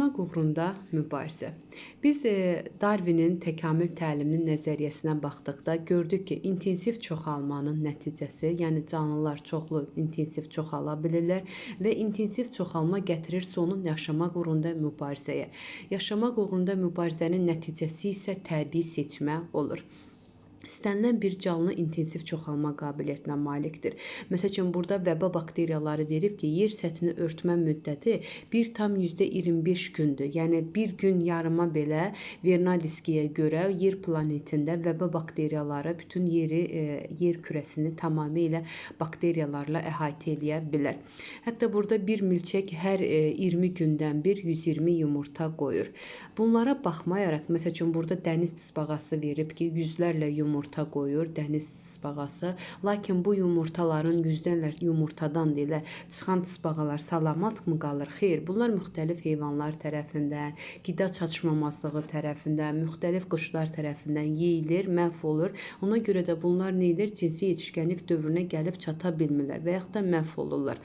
Yaşamaq uğrunda mübarizə. Biz Darwinin təkamül təliminin nəzəriyyəsinə baxdıqda gördük ki, intensiv çoxalmanın nəticəsi, yəni canlılar çoxlu intensiv çoxala bilirlər və intensiv çoxalma gətirir sonun yaşamaq uğrunda mübarizəyə. Yaşamaq uğrunda mübarizənin nəticəsi isə təbii seçmə olur. İstənilən bir canlı intensiv çoxalma qabiliyyətinə malikdir. Məsələn, burada vəba bakteriyaları verib ki, yer səthini örtmə müddəti 1,25 gündür. Yəni, bir gün yarıma belə Vernadiskiyə görə yer planetində vəba bakteriyaları bütün yer kürəsini tamamilə bakteriyalarla əhatə edə bilər. Hətta burada bir milçək hər 20 gündən bir 120 yumurta qoyur. Bunlara baxmayaraq, məsələn, burada dəniz tısbağası verib ki, yüzlərlə yumurta qoyur dəniz tısbağası. Lakin bu yumurtaların yüzlərlə yumurtadan deyilə çıxan tısbağalar salamat mı qalır? Xeyr, bunlar müxtəlif heyvanlar tərəfindən, qida çatışmamazlığı tərəfindən, müxtəlif quşlar tərəfindən yeyilir, məhv olur. Ona görə də bunlar nə edir? Cinsi yetişkənlik dövrünə gəlib çata bilmirlər və yaxud da məhv olurlar.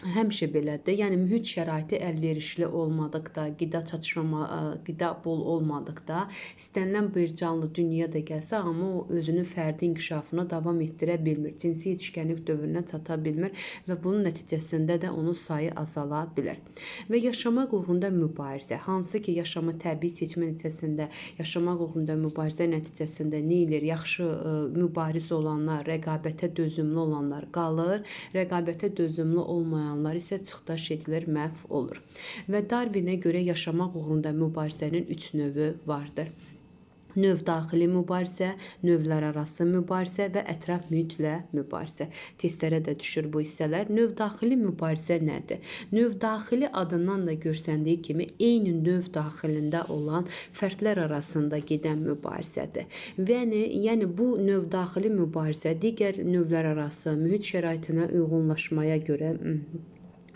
Həmişə belədir. Yəni mühit şəraiti əlverişli olmadıqda, qida bol olmadıqda istənilən bir canlı dünyaya gəlsə, amma o özünün fərdi inkişafına davam etdirə bilmir. Cinsi yetişkənlik dövrünə çata bilmir və bunun nəticəsində də onun sayı azala bilər. Və yaşamaq uğrunda mübarizə, hansı ki, yaşamı təbii seçmə nəticəsində, yaşamaq uğrunda mübarizə nəticəsində nə edir? Yaxşı mübariz olanlar, rəqabətə dözümlü olanlar qalır, rəqabətə dözümlü olmayanlar isə çıxdaş edilir, məhv olur. Və Darwinə görə yaşamaq uğrunda mübarizənin 3 növü vardır. Növ daxili mübarizə, növlər arası mübarizə və ətraf mühitlə mübarizə. Testlərə də düşür bu hissələr. Növ daxili mübarizə nədir? Növ daxili adından da görsəndiyi kimi eyni növ daxilində olan fərdlər arasında gedən mübarizədir. Yəni bu növ daxili mübarizə digər növlər arası mühit şəraitinə uyğunlaşmaya görə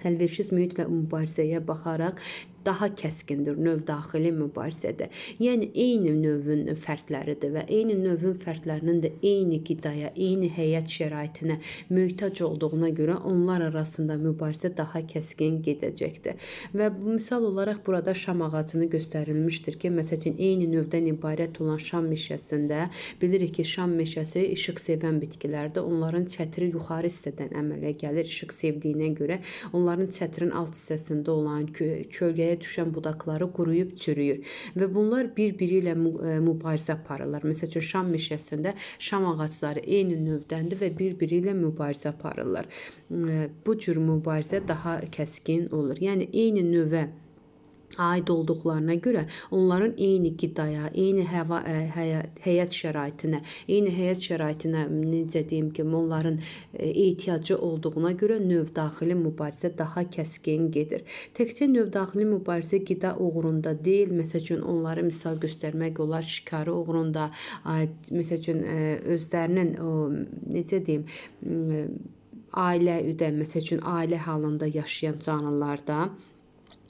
əlverişsiz mühitlə mübarizəyə baxaraq daha kəskindir növ daxili mübarizədə. Yəni, eyni növün fərdləridir və eyni növün fərdlərinin də eyni qidaya, eyni həyat şəraitinə möhtac olduğuna görə onlar arasında mübarizə daha kəskin gedəcəkdir. Və misal olaraq burada şam ağacını göstərilmişdir ki, məsələn, eyni növdən ibarət olan şam meşəsində bilirik ki, şam meşəsi işıq sevən bitkilərdir. Onların çətiri yuxarı hissədən əmələ gəlir işıq sevdiyinə görə. Onların çətirin alt hissəsində olan kölgəyə düşən budaqları quruyub çürüyür və bunlar bir-biri ilə mübarizə aparırlar. Məsələn, şam meşəsində şam ağacları eyni növdəndir və bir-biri ilə mübarizə aparırlar. Bu cür mübarizə daha kəskin olur. Yəni, eyni növə aid olduqlarına görə onların eyni qidaya, eyni həyat şəraitinə, necə deyim ki, onların ehtiyacı olduğuna görə növ daxili mübarizə daha kəskin gedir. Təkcə növ daxili mübarizə qida uğrunda deyil, məsələn, onları misal göstərmək olar şikarı uğrunda, məsələn, özlərinin necə deyim, ailə üdə, məsələn, ailə halında yaşayan canlılarda,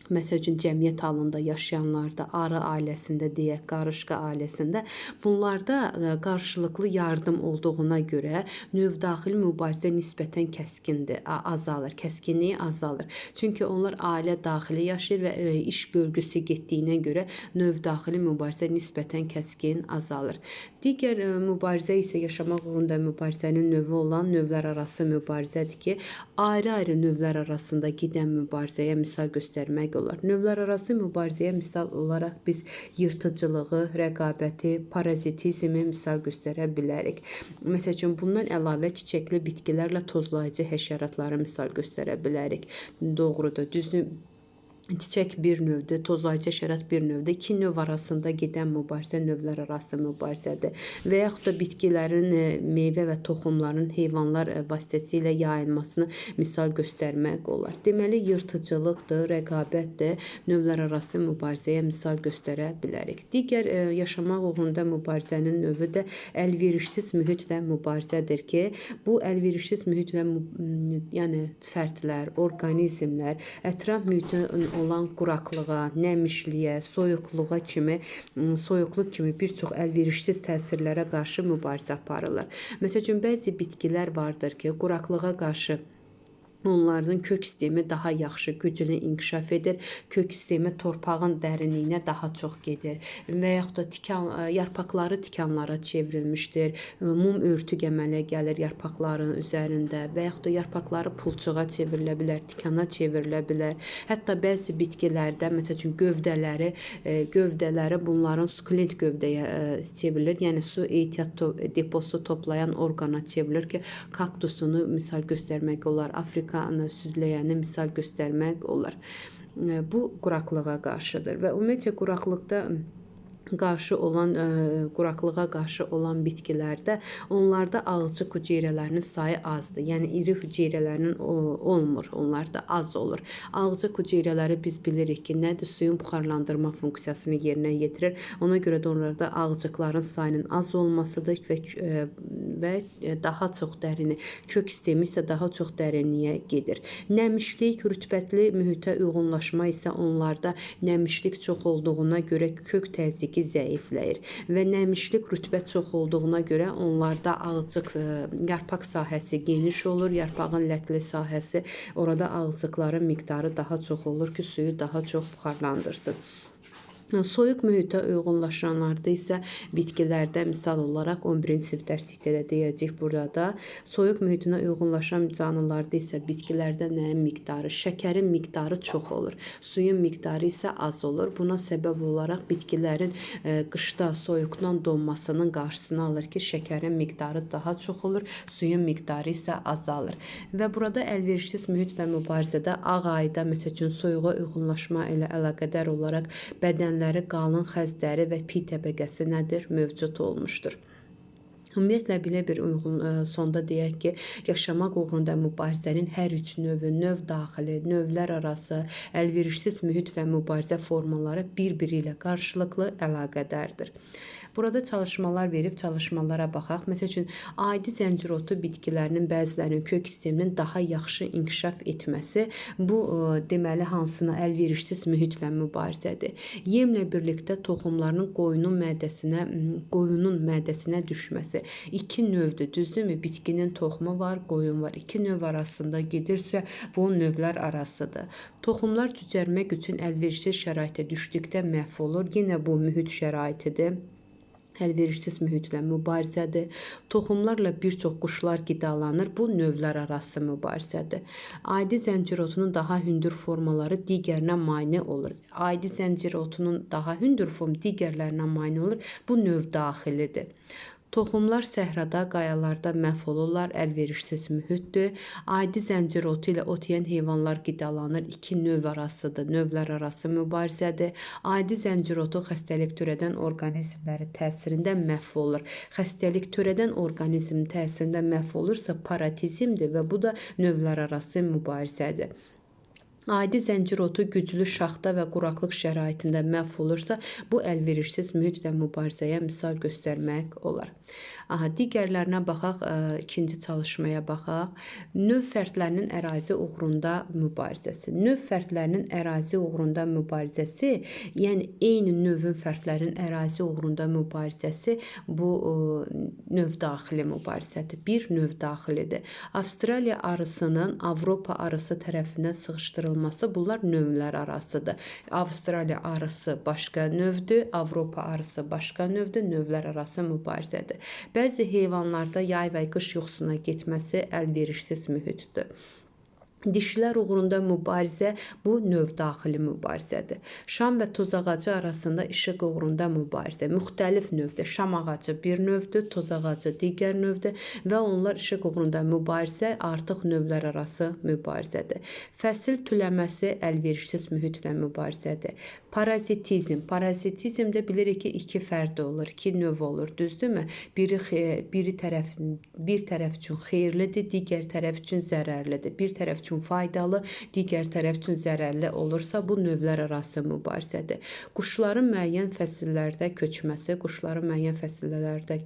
məsələn, cəmiyyət halında yaşayanlarda, arı ailəsində deyək, qarışqa ailəsində bunlarda qarşılıqlı yardım olduğuna görə növ daxili mübarizə nisbətən kəskindir, azalır, kəskinliyi azalır. Çünki onlar ailə daxili yaşayır və iş bölgüsü getdiyinə görə növ daxili mübarizə nisbətən kəskin azalır. Digər mübarizə isə yaşamaq uğrunda mübarizənin növü olan növlər arası mübarizədir ki, ayrı-ayrı növlər arasında gedən mübarizəyə misal göstərmək olar. Növlər arası mübarizəyə misal olaraq biz yırtıcılığı, rəqabəti, parazitizmi misal göstərə bilərik. Məsələn, bundan əlavə çiçəkli bitkilərlə tozlayıcı həşəratları misal göstərə bilərik. Doğrudur, düzdür. Çiçək bir növdür, tozlayıcı həşərat bir növdür. İki növ arasında gedən mübarizə növlər arası mübarizədir. Və yaxud da bitkilərin, meyvə və toxumların heyvanlar vasitəsilə yayılmasını misal göstərmək olar. Deməli, yırtıcılıqdır, rəqabətdir, növlər arası mübarizəyə misal göstərə bilərik. Digər yaşamaq uğrunda mübarizənin növü də əlverişsiz mühitlə mübarizədir ki, bu əlverişsiz mühitlə yəni fərdlər, orqanizmlər ətraf mühitin olan quraqlığa, nəmişliyə, soyuqluq kimi bir çox əlverişsiz təsirlərə qarşı mübarizə aparırlar. Məsələn, bəzi bitkilər vardır ki, quraqlığa qarşı onların kök sistemi daha yaxşı, güclü inkişaf edir. Kök sistemi torpağın dərinliyinə daha çox gedir və yaxud da yarpaqları tikanlara çevrilmişdir. Mum örtük əmələ gəlir yarpaqların üzərində və yaxud da yarpaqları pulçuğa çevrilə bilər, tikana çevrilə bilər. Hətta bəzi bitkilərdə, məsəl üçün gövdələri bunların sukulent gövdəyə çevrilir. Yəni su ehtiyat deposu toplayan orqana çevrilir ki, kaktusunu misal göstərmək olar, Afrikanı süzləyəni misal göstərmək olar. Bu quraqlığa qarşıdır və ümumiyyətlə quraqlığa qarşı olan bitkilərdə onlarda ağcı hüceyrələrinin sayı azdır. Yəni iri hüceyrələrinin olmur, onlarda az olur. Ağcı hüceyrələri biz bilirik ki, nədir? Suyun buxarlandırma funksiyasını yerinə yetirir. Ona görə də onlarda ağcıqların sayının az olmasıdır və daha çox dərini, kök sistemi isə daha çox dərinliyə gedir. Nəmişlik, rütbətli mühitə uyğunlaşma isə onlarda nəmişlik çox olduğuna görə kök təzyiqi zəifləyir və nəmişlik rütbət çox olduğuna görə onlarda ağcıq yarpaq sahəsi geniş olur, yarpağın lətli sahəsi, orada ağcıqların miqdarı daha çox olur ki, suyu daha çox buxarlandırsın. Soyuq mühitə uyğunlaşanlarda isə bitkilərdə misal olaraq 11-ci sinif dərslikdə də deyəcək burada. Soyuq mühitinə uyğunlaşan canlılarda isə bitkilərdə nəyin miqdarı, şəkərin miqdarı çox olur. Suyun miqdarı isə az olur. Buna səbəb olaraq bitkilərin qışda soyuqdan donmasının qarşısını alır ki, şəkərin miqdarı daha çox olur, suyun miqdarı isə azalır. Və burada əlverişsiz mühitlə mübarizədə ağ ayda məsəl üçün soyuğa uyğunlaşma ilə əlaqədar olaraq bədənləri qalın xəzdəri və pi təbəqəsi nədir? Mövcud olmuşdur. Ümumiyyətlə belə bir sonda deyək ki, yaşamaq uğrunda mübarizənin hər üç növü, növ daxili, növlər arası, əlverişsiz mühitlə mübarizə formaları bir-biri ilə qarşılıqlı əlaqədardır. Burada çalışmalar verib çalışmalara baxaq. Məsəl üçün, adi zəncirotu bitkilərinin bəzilərinin kök sisteminin daha yaxşı inkişaf etməsi bu deməli hansına əlverişsiz mühitlə mübarizədir. Yemlə birlikdə toxumlarının qoyunun mədəsinə düşməsi. İki növdür, düzdürmü? Bitkinin toxumu var, qoyun var. İki növ arasında gedirsə, bu növlər arasıdır. Toxumlar cücərmək üçün əlverişsiz şəraitə düşdükdə məhv olur. Yenə bu mühit şəraitidir. Əlverişsiz mühitlə mübarizədir. Toxumlarla bir çox quşlar qidalanır. Bu növlər arası mübarizədir. Adi zəncirotunun daha hündür formaları digərinə mane olur. Adi zəncirotunun daha hündür formu digərlərinə mane olur. Bu növ daxilidir. Toxumlar səhrada, qayalarda məhv olurlar, əlverişsiz mühitdir. Adi zəncirotu ilə ot yeyən heyvanlar qidalanır. İki növ arasıdır, növlər arası mübarizədir. Adi zəncirotu xəstəlik törədən orqanizmləri təsirində məhv olur. Xəstəlik törədən orqanizm təsirində məhv olursa paratizmdir və bu da növlər arası mübarizədir. Adi zəncirotu güclü şaxta və quraqlıq şəraitində məhv olursa, bu əlverişsiz mühitlə mübarizəyə misal göstərmək olar. Digərlərinə baxaq, ikinci çalışmaya baxaq. Növ fərdlərinin ərazi uğrunda mübarizəsi. Növ fərdlərinin ərazi uğrunda mübarizəsi, yəni eyni növün fərdlərinin ərazi uğrunda mübarizəsi bu növ daxili mübarizədir. Bir növ daxilidir. Avstraliya arısının Avropa arısı tərəfindən sıxışdırılması bunlar növlər arasıdır. Avstraliya arısı başqa növdür, Avropa arısı başqa növdür, növlər arası mübarizədir. Bəzi heyvanlarda yay və qış yuxusuna getməsi əlverişsiz mühitdir. Dişilər uğrunda mübarizə bu növ daxili mübarizədir. Şam və toz ağacı arasında işıq uğrunda mübarizə müxtəlif növdür. Şam ağacı bir növdür, toz ağacı digər növdür və onlar işıq uğrunda mübarizə artıq növlər arası mübarizədir. Fəsil tüləməsi tərəvəzsiz mühitlə mübarizədir. Parazitizm. Parazitizmdə bilirik ki, iki fərd olur, iki növ olur, düzdürmü? Bir tərəf üçün xeyirlidir, digər tərəf üçün zərərlidir. Bir tərəf üçün faydalı, digər tərəf üçün zərərli olursa, bu növlər arası mübarizədir. Quşların müəyyən fəsillərdə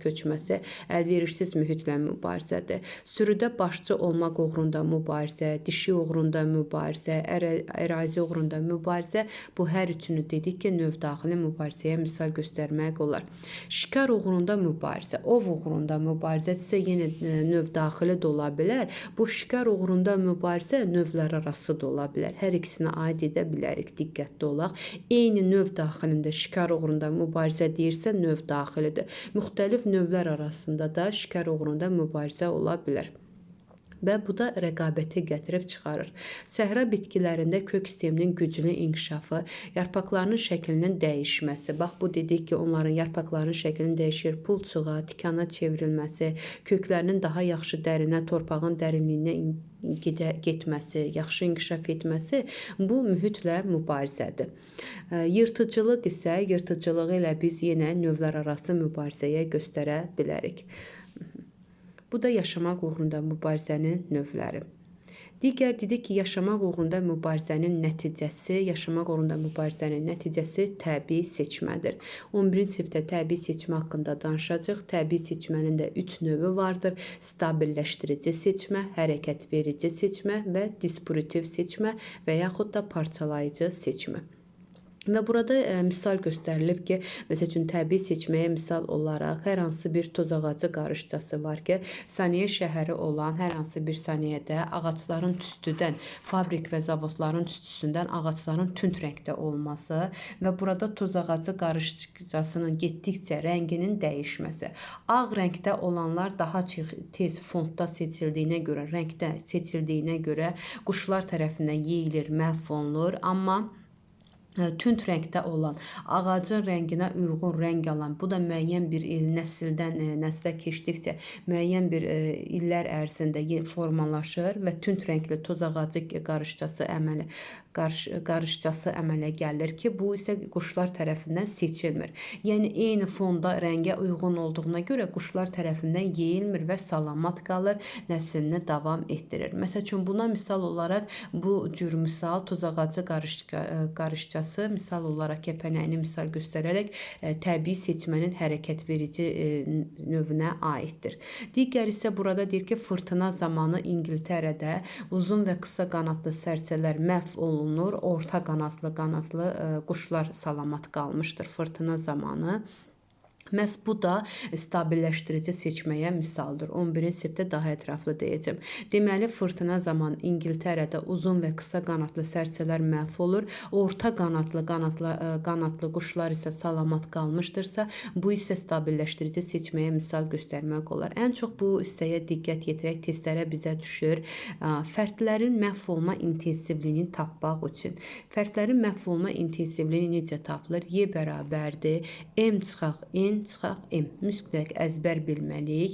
köçməsi əlverişsiz mühitlə mübarizədir. Sürüdə başçı olmaq uğrunda mübarizə, dişi uğrunda mübarizə, ərazi uğrunda mübarizə, bu hər üçünü dedik ki, növ daxili mübarizəyə misal göstərmək olar. Şikar uğrunda mübarizə, ov uğrunda mübarizə isə yenə növ daxili də ola bilər. Bu şikar uğrunda mübarizə mübarizə növlər arası da ola bilər. Hər ikisinə aid edə bilərik, diqqətli olaq. Eyni növ daxilində şikar uğrunda mübarizə deyirsə, növ daxilidir. Müxtəlif növlər arasında da şikar uğrunda mübarizə ola bilər. Və bu da rəqabəti gətirib çıxarır. Səhra bitkilərində kök sisteminin güclü inkişafı, yarpaqlarının şəklinin dəyişməsi. Bax, bu dedik ki, onların yarpaqlarının şəklini dəyişir, pulçuğa, tikana çevrilməsi, köklərinin daha yaxşı dərinə, torpağın dərinliyinə getməsi, yaxşı inkişaf etməsi bu mühitlə mübarizədir. Yırtıcılıq isə, yırtıcılığı ilə biz yenə növlər arası mübarizəyə göstərə bilərik. Bu da yaşamaq uğrunda mübarizənin növləri. Digər dedik ki, yaşamaq uğrunda mübarizənin nəticəsi təbii seçmədir. 11-ci sinifdə təbii seçmə haqqında danışacağıq. Təbii seçmənin də 3 növü vardır. Stabilləşdirici seçmə, hərəkət verici seçmə və dispuritiv seçmə və yaxud da parçalayıcı seçmə. Və burada misal göstərilib ki, məsəl üçün təbii seçməyə misal olaraq hər hansı bir toz ağacı qarışcası var ki, sənaye şəhəri olan hər hansı bir sənayədə ağacların tüstüdən, fabrik və zavodların tüstüsündən ağacların tünd rəngdə olması və burada toz ağacı qarışcasının getdikcə rənginin dəyişməsi. Ağ rəngdə olanlar daha tez fondda seçildiyinə görə, rəngdə seçildiyinə görə quşlar tərəfindən yeyilir, məhv olunur, amma tünd rəngdə olan, ağacın rənginə uyğun rəng alan, bu da müəyyən bir nəsildən nəslə keçdikcə müəyyən bir illər ərzində formalaşır və tünd rəngli toz ağacı qarışcası əmələ gəlir ki, bu isə quşlar tərəfindən seçilmir. Yəni eyni fonda rəngə uyğun olduğuna görə quşlar tərəfindən yeyilmir və salamat qalır, nəslini davam etdirir. Məsəl üçün buna misal olaraq bu cür misal toz ağacı qarışcası misal olaraq kəpənəyini misal göstərərək təbii seçmənin hərəkət verici növünə aiddir. Digər isə burada deyir ki, fırtına zamanı İngiltərədə uzun və qısa qanadlı sərçələr məhv olunur, orta qanadlı quşlar salamat qalmışdır fırtına zamanı. Məhz bu da stabilləşdirici seçməyə misaldır. 11-ci sinifdə daha ətraflı deyəcəm. Deməli, fırtına zamanı İngiltərədə uzun və qısa qanadlı sərçələr məhv olur. Orta qanadlı quşlar isə salamat qalmışdırsa, bu isə stabilləşdirici seçməyə misal göstərmək olar. Ən çox bu hissəyə diqqət yetirək testlərə bizə düşür. Fərdlərin məhv olma intensivliyini tapmaq üçün. Fərdlərin məhv olma intensivliyi necə tapılır? Y bərabərdir. M çıxaq N çıxaq M. Mütləq əzbər bilməliyik.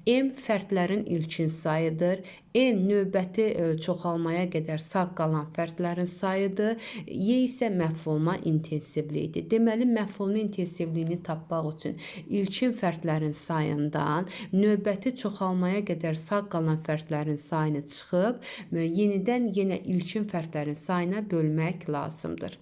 M fərdlərin ilkin sayıdır. N növbəti çoxalmaya qədər sağ qalan fərdlərin sayıdır. Y isə məhv olma intensivliyidir. Deməli, məhv olma intensivliyini tapmaq üçün ilkin fərdlərin sayından növbəti çoxalmaya qədər sağ qalan fərdlərin sayını çıxıb, yenidən yenə ilkin fərdlərin sayına bölmək lazımdır.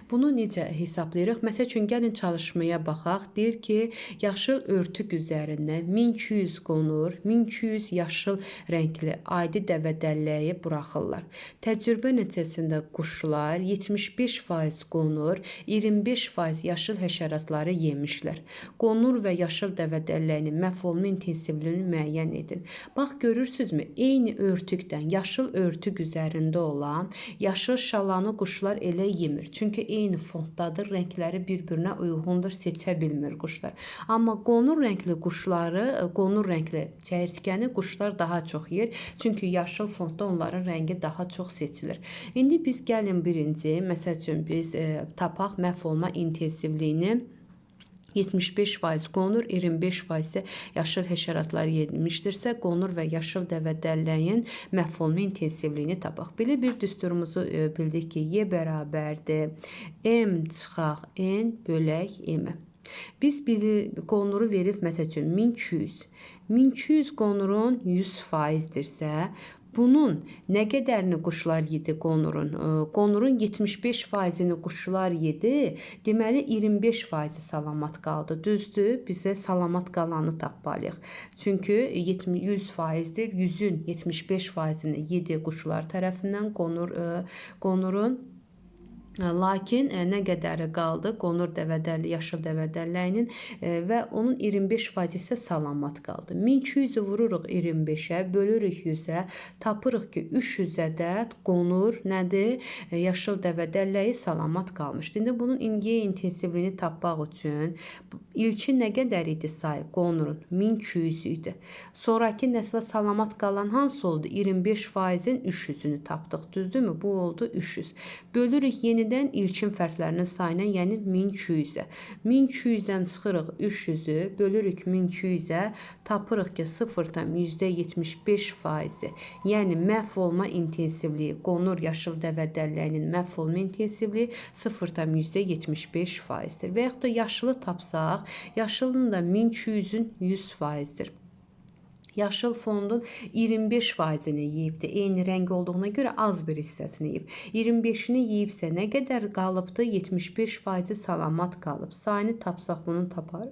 Bunu necə hesablayırıq? Məsəl üçün, gəlin çalışmaya baxaq. Deyir ki, yaşıl örtük üzərində 1200 qonur, 1200 yaşıl rəngli adi dəvə dəlləyi buraxırlar. Təcrübə nəticəsində quşlar 75% qonur, 25% yaşıl həşəratları yemişlər. Qonur və yaşıl dəvə dəlləyinin məhv olma intensivliyini müəyyən edin. Bax, görürsünüzmü? Eyni örtükdən yaşıl örtük üzərində olan yaşıl şalanı quşlar elə yemir. Çünki eyni fonddadır, rəngləri bir-birinə uyğundur, seçə bilmir quşlar. Amma qonur rəngli quşları, qonur rəngli çəyirtkəni quşlar daha çox yer. Çünki yaşıl fondda onların rəngi daha çox seçilir. İndi biz gəlin birinci, məsəl üçün biz tapaq məhv olma intensivliyini. 75% qonur, 25% isə yaşıl həşəratlar yemişdirsə, qonur və yaşıl dəvə dəlləyin məhv olma intensivliyini tapaq. Belə bir düsturumuzu bildik ki, Y bərabərdir. M çıxaq N bölək M. Biz qonuru verib, məsəl üçün 1200. 1200 qonurun 100%dirsə, bunun nə qədərini quşlar yedi qonurun? Qonurun 75%-ni quşlar yedi. Deməli 25%-i salamat qaldı. Düzdür? Bizə salamat qalanı tapmalıyıq. Çünki 100%-dir. 100-ün 75%-ni yedi quşlar tərəfindən qonurun Lakin nə qədəri qaldı qonur dəvədəlli, yaşıl dəvədəlləyinin və onun 25% isə salamat qaldı. 1200-ü vururuq 25-ə, bölürük 100-ə, tapırıq ki, 300 ədəd qonur nədir? Yaşıl dəvədəlləyi salamat qalmışdı. İndi bunun Y intensivliyini tapmaq üçün ilkin nə qədər idi sayı? Qonurun 1200 idi. Sonrakı nəslə salamat qalan hansı oldu? 25%-in 300-ünü tapdıq, düzdürmü? Bu oldu 300. Bölürük yenidən ilkin fərqlərinin sayına, yəni 1200-ə. 1200-dən çıxırıq 300-ü, bölürük 1200-ə, tapırıq ki, 0,75%, yəni məhv olma intensivliyi, qonur yaşıl dəvədəlləyinin məhv olma intensivliyi 0,75%-dir. Və yaxud da yaşılı tapsaq, yaşılın da 1200-ün 100%-dir. Yaşıl fondun 25%-ni yeyibdir. Eyni rəng olduğuna görə az bir hissəsini yeyib. 25-ini yeyibsə nə qədər qalıbdı? 75%-i salamat qalıb. Sayını tapsaq bunu taparıq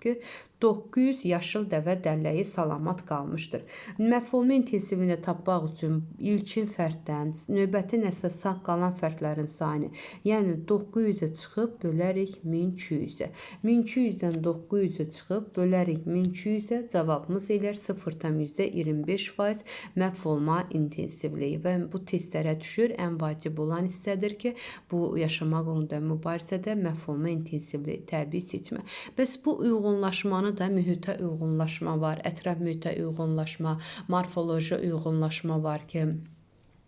ki, 900 yaşıl dəvədəlləyi salamat qalmışdır. Məhv olma intensivliyini tapmaq üçün ilkin fərddən növbəti nəslə sağ qalan fərdlərin sayını, yəni 900-ə çıxıb bölərik 1200-ə. 1200-dən 900-ə çıxıb bölərik 1200-ə, cavabımız eləyər 0,25% məhv olma intensivliyi. Və bu testlərə düşür. Ən vacib olan hissədir ki, bu yaşamaq uğrunda mübarizədə məhv olma intensivliyi, təbii seçmə. Bəs bu uyğunlaşmanı da mühitə uyğunlaşma var, ətraf mühitə uyğunlaşma, morfoloji uyğunlaşma var ki,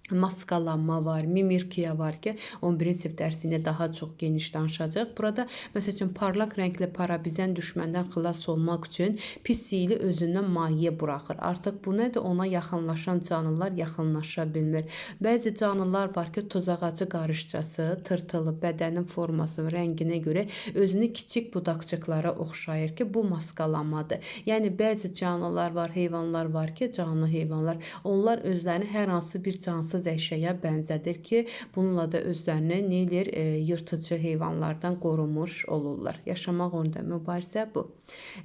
maskalanma var, mimikriya var ki, 11-ci sinif dərsində daha çox geniş danışacaq. Burada məsəl üçün parlaq rəngli parabizən düşməndən xilas olmaq üçün pisliyi özündən maye buraxır. Artıq bu nədir? Ona yaxınlaşan canlılar yaxınlaşa bilmir. Bəzi canlılar var ki, toz ağacı qarışcası, tırtılı, bədənin forması, rənginə görə özünü kiçik budaqçıqlara oxşayır ki, bu maskalanmadır. Yəni bəzi canlılar var, heyvanlar var ki, canlı heyvanlar, onlar özlərini hər hansı bir cansız əşyaya bənzədir ki, bununla da özlərini nə edir? Yırtıcı heyvanlardan qorumuş olurlar. Yaşamaq uğrunda mübarizə bu.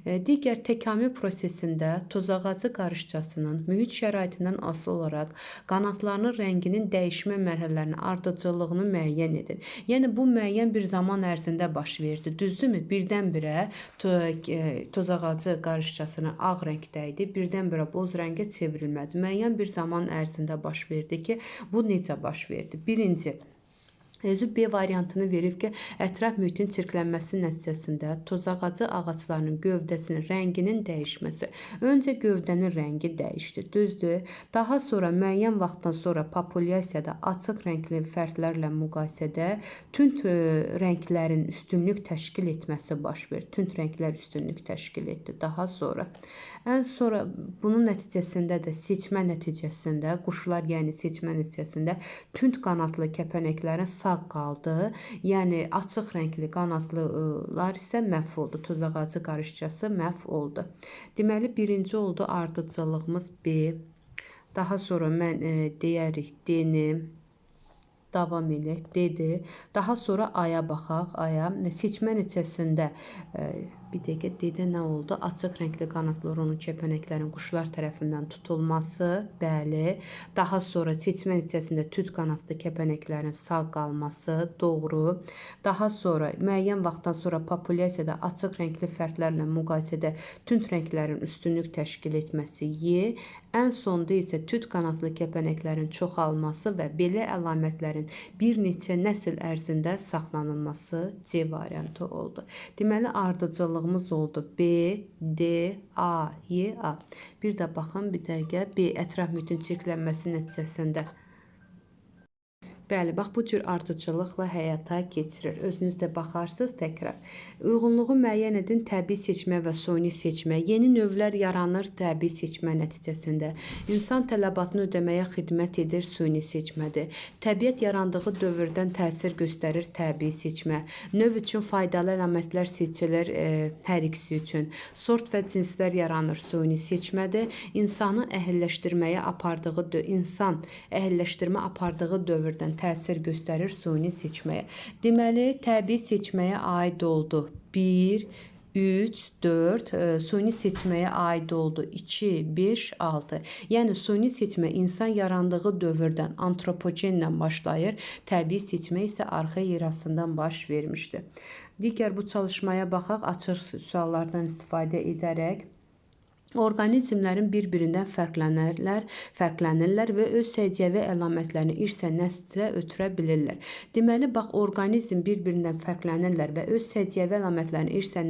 Digər təkamül prosesində toz ağacı qarışcasının mühit şəraitindən asılı olaraq qanadlarının rənginin dəyişmə mərhələlərini, ardıcıllığını müəyyən edir. Yəni bu müəyyən bir zaman ərzində baş verdi. Düzdürmü? Birdən-birə toz ağacı qarışcasının ağ rəngdə idi, birdən-birə boz rəngə çevrilmədi. Müəyyən bir zaman ərzində baş verdi ki, bu necə baş verdi? Birinci, özü B variantını verib ki, ətraf mühitin çirklənməsi nəticəsində toz ağacı ağaclarının gövdəsinin rənginin dəyişməsi. Öncə gövdənin rəngi dəyişdi, düzdür. Daha sonra müəyyən vaxtdan sonra populyasiyada açıq rəngli fərdlərlə müqayisədə tünd rənglərin üstünlük təşkil etməsi baş verdi. Tünd rənglər üstünlük təşkil etdi. Daha sonra ən sonra bunun nəticəsində də seçmə nəticəsində quşlar, yəni seçmə nəticəsində tünd qanadlı kəpənəklərin sağ qaldı. Yəni açıq rəngli qanadlılar isə məhv oldu. Toz ağacı qarışcası məhv oldu. Deməli birinci oldu ardıcıllığımız B. Daha sonra mən deyərik D-ni davam elək, D-dir. Daha sonra A-ya baxaq. A-ya seçmə nəticəsində bir dəqiqə D-də nə oldu? Açıq rəngli qanadlı ronun kəpənəklərin quşlar tərəfindən tutulması, bəli. Daha sonra seçmə nəticəsində tünd qanadlı kəpənəklərin sağ qalması, doğru. Daha sonra müəyyən vaxtdan sonra populyasiyada açıq rəngli fərdlərlə müqayisədə tünd rənglərin üstünlük təşkil etməsi, Y. Ən sonda isə tünd qanadlı kəpənəklərin çoxalması və belə əlamətlərin bir neçə nəsil ərzində saxlanılması C variantı oldu. Deməli ardıcıllığımız oldu B, D, A, Y, A. Bir də baxın, bir dəqiqə B ətraf mühitin çirklənməsi nəticəsində. Bəli, bax bu cür ardıcıllıqla həyata keçirir. Özünüz də baxarsınız təkrar. Uyğunluğu müəyyən edin, təbii seçmə və süni seçmə. Yeni növlər yaranır təbii seçmə nəticəsində. İnsan tələbatını ödəməyə xidmət edir süni seçmədir. Təbiət yarandığı dövrdən təsir göstərir təbii seçmə. Növ üçün faydalı əlamətlər seçilir hər ikisi üçün. Sort və cinslər yaranır süni seçmədir. İnsan əhəlləşdirmə apardığı dövrdən təsir göstərir süni seçməyə. Deməli, təbii seçməyə aid oldu. 1, 3, 4, suni seçməyə aid oldu. 2, 5, 6. Yəni suni seçmə insan yarandığı dövrdən antropogenlə başlayır. Təbii seçmə isə arxa erasından baş vermişdi. Digər bu çalışmaya baxaq, açıq suallardan istifadə edərək. Orqanizmlərin bir-birindən fərqlənirlər və öz səciyyəvi əlamətlərini irsən nəslə ötürə bilirlər. Deməli, bax, orqanizm bir-birindən fərqlənirlər və öz səciyyəvi əlamətlərini irsən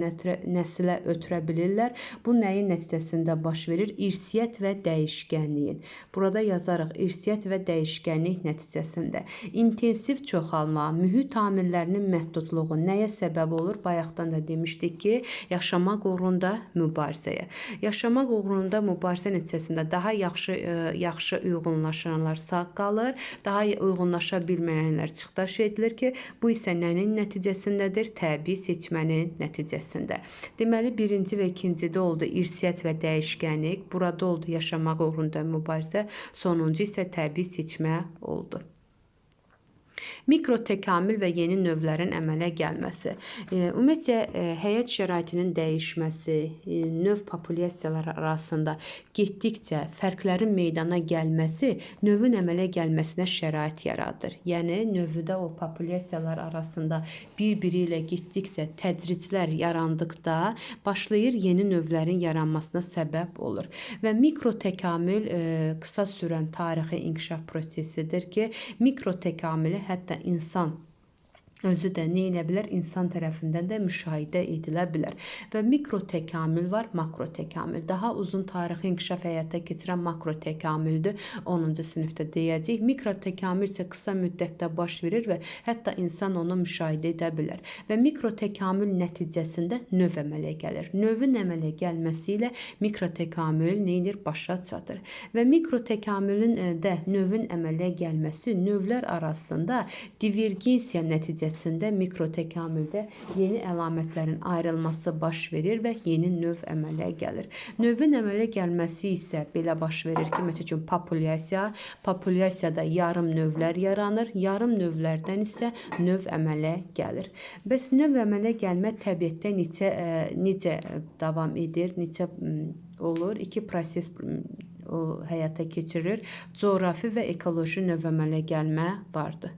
nəslə ötürə bilirlər. Bu nəyin nəticəsində baş verir? İrsiyyət və dəyişkənliyin. Burada yazarıq, irsiyyət və dəyişkənlik nəticəsində. İntensiv çoxalma, mühit amillərinin məhdudluğu nəyə səbəb olur? Bayaqdan da demişdik ki, yaşamaq uğrunda mübarizəyə. Yaşamaq uğrunda mübarizə nəticəsində daha yaxşı uyğunlaşanlar sağ qalır, daha uyğunlaşa bilməyənlər çıxdaş edilir ki, bu isə nəyin nəticəsindədir? Təbii seçmənin nəticəsində. Deməli, birinci və ikincidə oldu irsiyyət və dəyişkənlik, burada oldu yaşamaq uğrunda mübarizə, sonuncu isə təbii seçmə oldu. Mikrotekamül və yeni növlərin əmələ gəlməsi. Ümumiyyətcə, həyat şəraitinin dəyişməsi, növ populyasiyaları arasında getdikcə fərqlərin meydana gəlməsi növün əmələ gəlməsinə şərait yaradır. Yəni, növdə o populyasiyalar arasında bir-biri ilə getdikcə tədriclər yarandıqda başlayır yeni növlərin yaranmasına səbəb olur. Və mikrotekamül qısa sürən tarixi inkişaf prosesidir ki, mikrotekamülü hətta insan özü də nə edə bilər? İnsan tərəfindən də müşahidə edilə bilər. Və mikrotekamül var, makrotekamül. Daha uzun tarixi inkişaf həyata keçirən makrotekamüldür. 10-cu sinifdə deyəcəyik. Mikrotekamül isə qısa müddətdə baş verir və hətta insan onu müşahidə edə bilər. Və mikrotekamül nəticəsində növ əmələ gəlir. Növün əmələ gəlməsi ilə mikrotekamül nə edir? Başa çatır. Və mikrotekamülün də növün əmələ gəlməsi növlər arasında divergensiya nəticəsində mikrotekamüldə yeni əlamətlərin ayrılması baş verir və yeni növ əmələ gəlir. Növün əmələ gəlməsi isə belə baş verir ki, məsəl üçün populyasiya, populyasiyada yarım növlər yaranır, yarım növlərdən isə növ əmələ gəlir. Bəs növ əmələ gəlmə təbiətdə necə davam edir, necə olur? İki proses həyata keçirir. Coğrafi və ekoloji növ əmələ gəlmə vardır.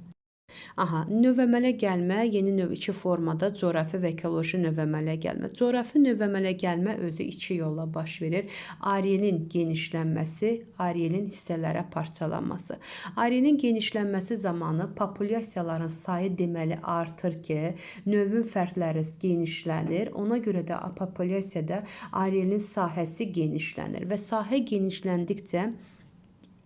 Növ əmələ gəlmə, yeni növ iki formada, coğrafi və ekoloji növ əmələ gəlmə. Coğrafi növ əmələ gəlmə özü iki yolla baş verir. Arealin genişlənməsi, arealin hissələrə parçalanması. Arealin genişlənməsi zamanı populyasiyaların sayı deməli artır ki, növün fərdləri genişlənir. Ona görə də populyasiyada arealin sahəsi genişlənir və sahə genişləndikcə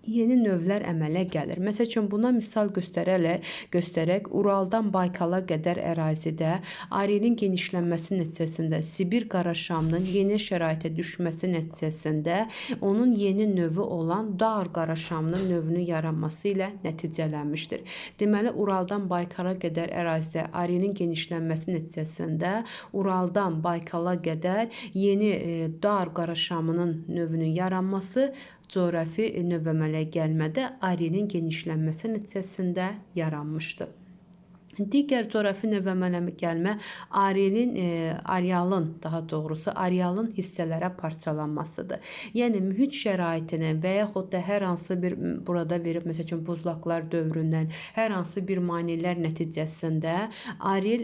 yeni növlər əmələ gəlir. Məsəl üçün, buna misal göstərək, Uraldan Baykala qədər ərazidə arealin genişlənməsi nəticəsində Sibir qaraşamının yeni şəraitə düşməsi nəticəsində onun yeni növü olan Dar qaraşamının növünün yaranması ilə nəticələnmişdir. Deməli, Uraldan Baykala qədər ərazidə arealin genişlənməsi nəticəsində Uraldan Baykala qədər yeni Dar qaraşamının növünün yaranması coğrafi növ əmələ gəlmədə arealin genişlənməsi nəticəsində yaranmışdır. Digər coğrafi növ əmələ gəlmə arealın hissələrə parçalanmasıdır. Yəni, mühit şəraitinin və yaxud da hər hansı bir, burada verib, məsəl üçün, buzlaqlar dövründən hər hansı bir maneələr nəticəsində areal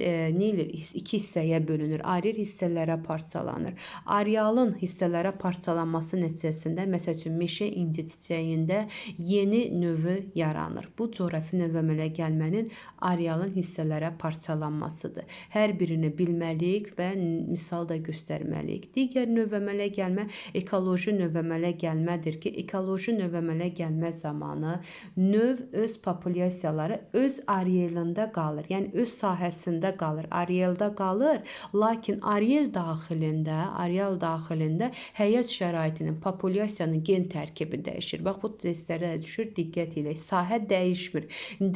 iki hissəyə bölünür. Areal hissələrə parçalanır. Arealın hissələrə parçalanması nəticəsində, məsəl üçün, meşə inci çiçəyində yeni növü yaranır. Bu, coğrafi növ əmələ gəlmənin arealın hissələrə parçalanmasıdır. Hər birini bilməliyik və misal da göstərməliyik. Digər növ əmələ gəlmə ekoloji növ əmələ gəlmədir ki, ekoloji növ əmələ gəlmə zamanı növ öz populyasiyaları öz arealında qalır. Yəni, öz sahəsində qalır, arealda qalır. Lakin areal daxilində həyat şəraitinin, populyasiyanın gen tərkibi dəyişir. Bax, bu testlərə düşür, diqqət edək. Sahə dəyişmir.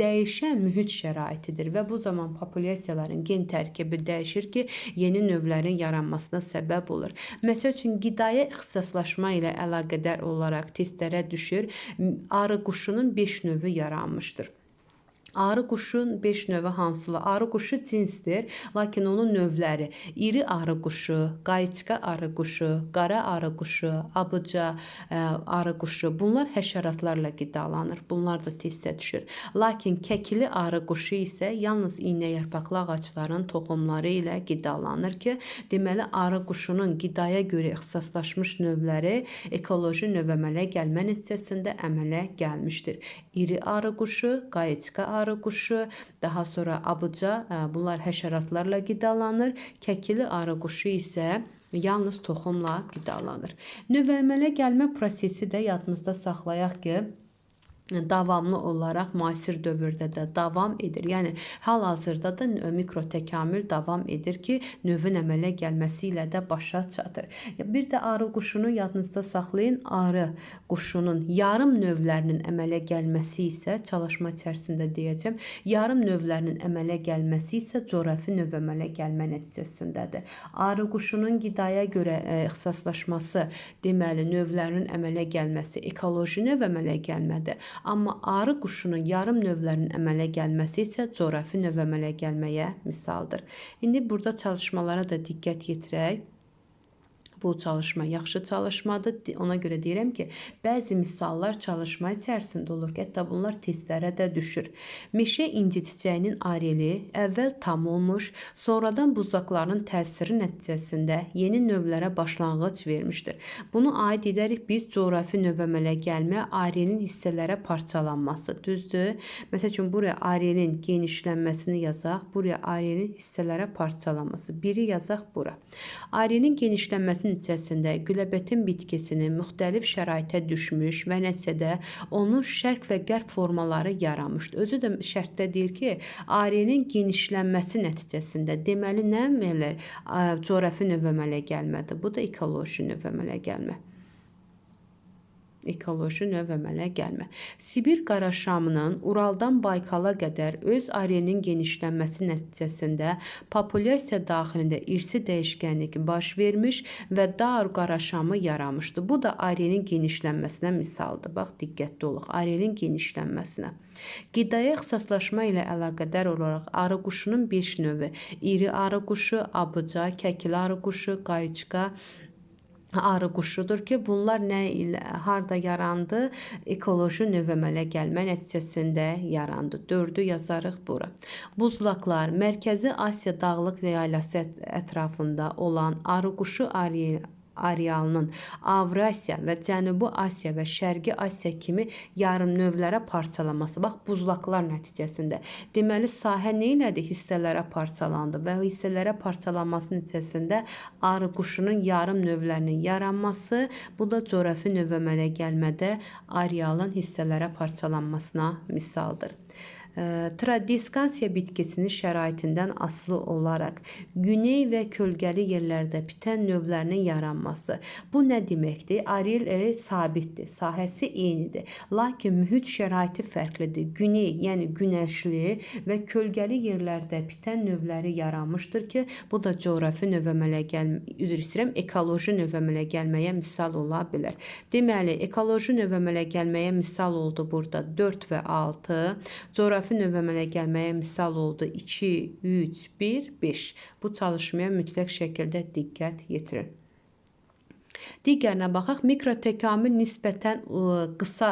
Dəyişən mühit şəraitidir və bu zaman populyasiyaların gen tərkibi dəyişir ki, yeni növlərin yaranmasına səbəb olur. Məsəl üçün, qidaya ixtisaslaşma ilə əlaqədar olaraq testlərə düşür, arı quşunun 5 növü yaranmışdır. Arı quşun 5 növü hansılar? Arı quşu cinsdir, lakin onun növləri iri arı quşu, qayçqa arı quşu, qara arı quşu, abıca arı quşu. Bunlar həşəratlarla qidalanır. Bunlar da testə düşür. Lakin kəkili arı quşu isə yalnız iynəyarpaqlı ağacların toxumları ilə qidalanır ki, deməli arı quşunun qidaya görə ixtisaslaşmış növləri ekoloji növ əmələ gəlmə nəticəsində əmələ gəlmişdir. İri arı quşu, qayçqa arı quşu, daha sonra abıca, bunlar həşəratlarla qidalanır. Kəkili arı quşu isə yalnız toxumla qidalanır. Növ əmələ gəlmə prosesi də yadımızda saxlayaq ki, davamlı olaraq müasir dövrdə də davam edir. Yəni hal-hazırda da mikrotəkamül davam edir ki, növün əmələ gəlməsi ilə də başa çatır. Bir də arı quşunu yadınızda saxlayın. Arı quşunun yarım növlərinin əmələ gəlməsi isə çalışma içərisində deyəcəm. Yarım növlərinin əmələ gəlməsi isə coğrafi növ əmələ gəlmə nəticəsindədir. Arı quşunun qidaya görə ixtisaslaşması, deməli növlərinin əmələ gəlməsi ekoloji növ əmələ gəlmədir. Amma arı quşunun yarım növlərinin əmələ gəlməsi isə coğrafi növ əmələ gəlməyə misaldır. İndi burada çalışmalara da diqqət yetirək. Bu çalışma yaxşı çalışmadır. Ona görə deyirəm ki, bəzi misallar çalışma içərisində olur ki, hətta bunlar testlərə də düşür. Meşə inci çiçəyinin areli əvvəl tam olmuş, sonradan buzlaqların təsiri nəticəsində yeni növlərə başlanğıc vermişdir. Bunu aid edərək biz coğrafi növ əmələ gəlmə, arelin hissələrə parçalanması, düzdür? Məsəl üçün, buraya arelin genişlənməsini yazaq, buraya arelin hissələrə parçalanması, biri yazaq bura. Arelin genişlənməsi nəticəsində güləbətin bitkisinin müxtəlif şəraitə düşmüş və nəticədə onun şərq və qərb formaları yaranmışdır. Özü də şərtdə deyir ki, arelin genişlənməsi nəticəsində, deməli nə əmələ coğrafi növ əmələ gəlmədir. Bu da ekoloji növ əmələ gəlmə. Ekoloji növ əmələ gəlmə. Sibir qaraşamının Uraldan Baykala qədər öz arelinin genişlənməsi nəticəsində populyasiya daxilində irsi dəyişkənlik baş vermiş və dar qaraşamı yaranmışdı. Bu da arelin genişlənməsinə misaldır. Bax, diqqətli olaq, arelin genişlənməsinə. Qidaya ixtisaslaşma ilə əlaqədar olaraq arı quşunun 5 növü, iri arı quşu, abıca, kəkili arı quşu, qayçqa arı quşudur ki, bunlar nə ilə, harda yarandı? Ekoloji növ əmələ gəlmə nəticəsində yarandı. 4-ü yazarıq bura. Buzlaqlar Mərkəzi Asiya dağlıq yaylası ətrafında olan arı quşu arealının Avrasiya və Cənubi Asiya və Şərqi Asiya kimi yarım növlərə parçalanması. Bax, buzlaqlar nəticəsində. Deməli, sahə nə elədi? Hissələrə parçalandı və hissələrə parçalanması nəticəsində arı quşunun yarım növlərinin yaranması, bu da coğrafi növ əmələ gəlmədə arealın hissələrə parçalanmasına misaldır. Tradiskansiya bitkisinin şəraitindən asılı olaraq güney və kölgəli yerlərdə bitən növlərinin yaranması. Bu nə deməkdir? Arel sabitdir, sahəsi eynidir. Lakin mühit şəraiti fərqlidir. Güney, yəni günəşli və kölgəli yerlərdə bitən növləri yaranmışdır ki, bu da coğrafi növ əmələ ekoloji növ əmələ gəlməyə misal ola bilər. Deməli, ekoloji növ əmələ gəlməyə misal oldu burada 4 və 6. Coğrafi növ əmələ gəlməyə misal oldu 2, 3, 1, 5. Bu çalışmaya mütləq şəkildə diqqət yetirin. Digərinə baxaq, mikrotəkamül nisbətən qısa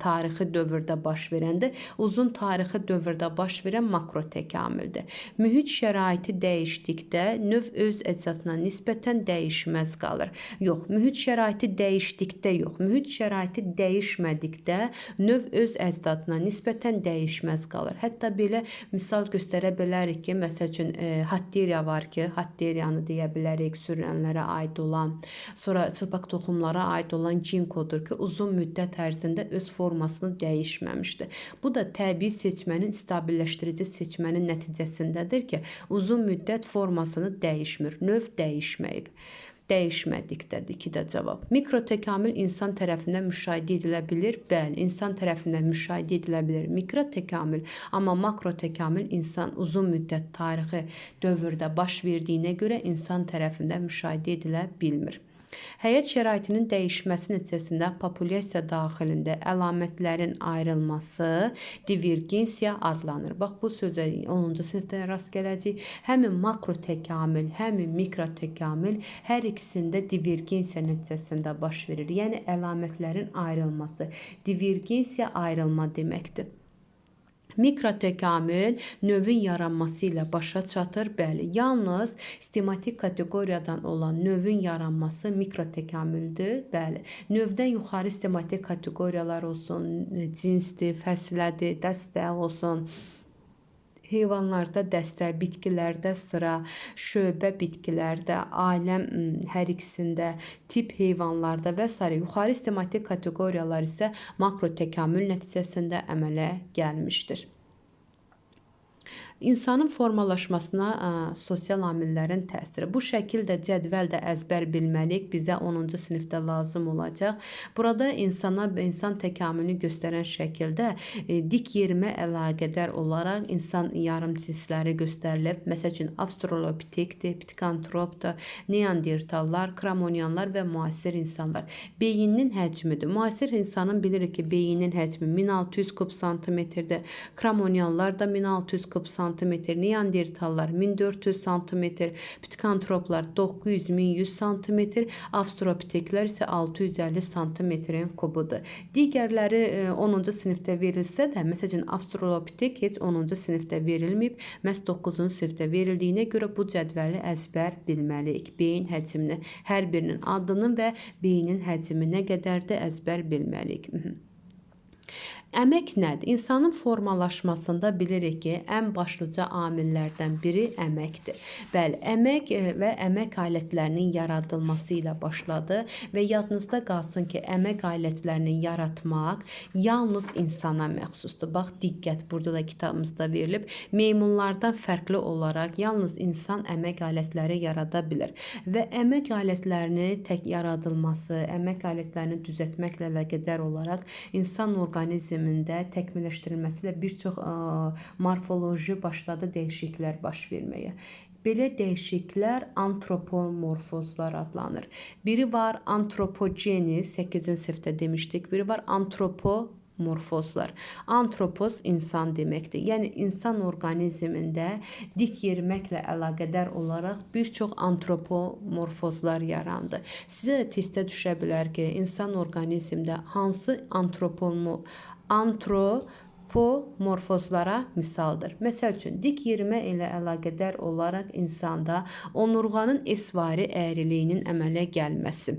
tarixi dövrdə baş verəndir. Uzun tarixi dövrdə baş verən makrotəkamüldür. Mühit şəraiti dəyişdikdə növ öz əcdadına nisbətən dəyişməz qalır. Yox, mühit şəraiti dəyişdikdə yox, mühit şəraiti dəyişmədikdə növ öz əcdadına nisbətən dəyişməz qalır. Hətta belə misal göstərə bilərik ki, məsəl üçün, hatteriya var ki, hatteriyanı deyə bilərik, sürünənlərə aid olan, sonra çılpaq toxumlara aid olan ginkodur ki, uzun müddət ərzində öz formasını dəyişməmişdir. Bu da təbii seçmənin, stabilləşdirici seçmənin nəticəsindədir ki, uzun müddət formasını dəyişmir, növ dəyişməyib. Dəyişmədikdədir 2də cavab. Mikrotəkamül insan tərəfindən müşahidə edilə bilir. Bəli, insan tərəfindən müşahidə edilə bilir mikrotəkamül, amma makrotəkamül insan uzun müddət tarixi dövrdə baş verdiyinə görə insan tərəfindən müşahidə edilə bilmir. Həyat şəraitinin dəyişməsi nəticəsində populyasiya daxilində əlamətlərin ayrılması divergensiya adlanır. Bax, bu sözə 10-cu sinifdə rast gələcəyik. Həmin makro təkamül, həmin mikro təkamül hər ikisində divergensiya nəticəsində baş verir. Yəni, əlamətlərin ayrılması. Divergensiya ayrılma deməkdir. Mikro təkamül növün yaranması ilə başa çatır. Bəli, yalnız sistematik kateqoriyadan olan növün yaranması mikro təkamüldür. Bəli, növdən yuxarı sistematik kateqoriyalar olsun, cinsdir, fəsilədir, dəstə olsun, heyvanlarda dəstə, bitkilərdə sıra, şöbə bitkilərdə, aləm hər ikisində, tip heyvanlarda və s. yuxarı sistematik kateqoriyalar isə makro təkamül nəticəsində əmələ gəlmişdir. İnsanın formalaşmasına sosial amillərin təsiri. Bu şəkildə cədvəldə əzbər bilməliyik. Bizə 10-cu sinifdə lazım olacaq. Burada insan təkamülünü göstərən şəkildə dik yerimə əlaqədar olaraq insan yarım cinsləri göstərilib. Məsəl üçün, avstralopitekdir, pikantropdur, neandertallar, kramoniyanlar və müasir insanlar. Beyinin həcmidir. Müasir insanın bilirik ki, beyinin həcmi 1600 kub santimetrdir. Kramoniyanlar da 1600 kub santimetrdir. Neandertallar 1400 santimetr, pikantroplar 900-1100 santimetr, avstralopiteklər isə 650 santimetrin kubudur. Digərləri 10-cu sinifdə verilsə də, məsələn, avstralopitek heç 10-cu sinifdə verilməyib, məhz 9-cu sinifdə verildiyinə görə bu cədvəli əzbər bilməliyik. Beyin həcmini, hər birinin adını və beynin həcmi nə qədərdir əzbər bilməliyik. Əmək nədir? İnsanın formalaşmasında bilirik ki, ən başlıca amillərdən biri əməkdir. Bəli, əmək və əmək alətlərinin yaradılması ilə başladı və yadınızda qalsın ki, əmək alətlərini yaratmaq yalnız insana məxsusdur. Bax, diqqət, burada da kitabımızda verilib. Meymunlardan fərqli olaraq yalnız insan əmək alətləri yarada bilir və əmək alətlərini tək yaradılması, əmək alətlərini düzəltməklə əlaqədar olaraq insan orqanizmində təkmilləşdirilməsi ilə bir çox morfoloji başladı dəyişikliklər baş verməyə. Belə dəyişikliklər antropomorfozlar adlanır. Biri var antropogeni, 8-ci sinifdə demişdik. Biri var antropomorfozlar. Antropos insan deməkdir. Yəni, insan orqanizmində dik yeriməklə əlaqədar olaraq bir çox antropomorfozlar yarandı. Sizə də testdə düşə bilər ki, insan orqanizmdə hansı antropomorfozlara misaldır. Məsəl üçün, dik yerimə ilə əlaqədar olaraq insanda onurğanın esvari əyriliyinin əmələ gəlməsi.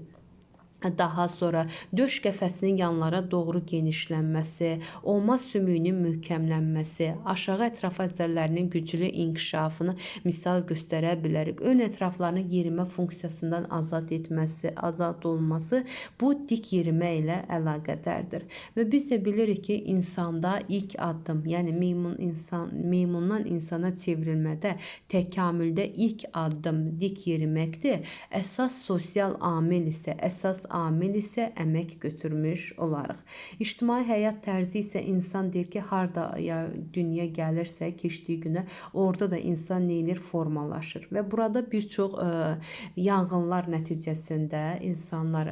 Daha sonra döş qəfəsinin yanlara doğru genişlənməsi, olma sümüyünün möhkəmlənməsi, aşağı ətraf əzələlərinin güclü inkişafını misal göstərə bilərik. Ön ətraflarını yerimə funksiyasından azad etməsi, azad olması bu dik yerimə ilə əlaqədardır. Və biz də bilirik ki, insanda ilk addım, yəni meymundan insana çevrilmədə, təkamüldə ilk addım dik yeriməkdir. Əsas sosial amil isə əmək götürmüş olarıq. İctimai həyat tərzi isə insan deyir ki, harda dünya gəlirsə, keçdiyi günə, orada da insan neyilir? Formalaşır. Və burada bir çox yanğınlar nəticəsində insanlar